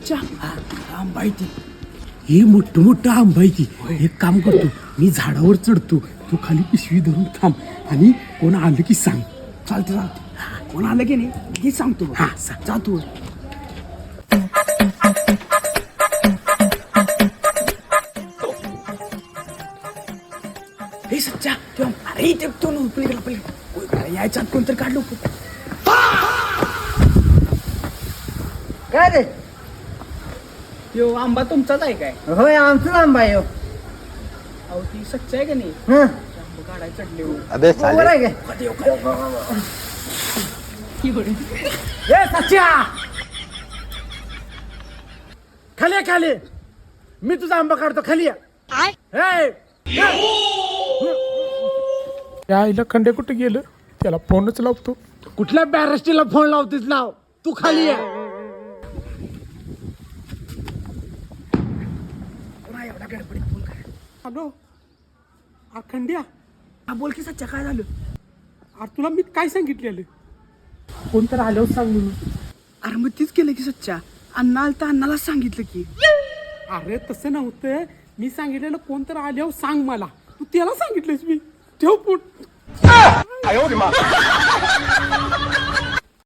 सच्चा आंबा आहे ती. हे मोठं आंबा आहे ती. एक काम करतो, मी झाडावर चढतो, तू खाली पिशवी धरून थांब आणि कोण आलं की सांग. चालते कोण आलं की नाही हे सांगतो. हा सांग. जा तू. हे सच्चा अरे ते तो पलीकडे यायच्या आत कोणतरी काढलो. काय रे? यो आंबा तुमचाच आहे काय? होय आमचं आंबा आहे. अहो ती सच्चा आहे का नाही? हं, आंबा काढायला चढले हो. अबे बरोबर आहे काय? ए सच्या, खाली ये, खाली ये. मी तुझा आंबा काढतो, खाली ये. ए, या आईला खंडे कुठे गेलं? त्याला फोनच लावतो. कुठल्या बॅरिस्टीला फोन लावतीस? लाव, तू खाली ये. एवढा गडबडीत फोन काय? हॅलो खंड्या, हा बोल की सच्चा काय झालं? अरे तुला मी काय सांगितलेलं? कोणतरी आल्यावर सांग म्हणून. अरे मग तीच केलं की सच्चा. अण्णा आलं तर अण्णालाच सांगितलं की. अरे तसं नव्हतं, मी सांगितलेलं कोणतरी आल्यावर सांग मला. तू त्याला सांगितलंस मी. ठेव फोन.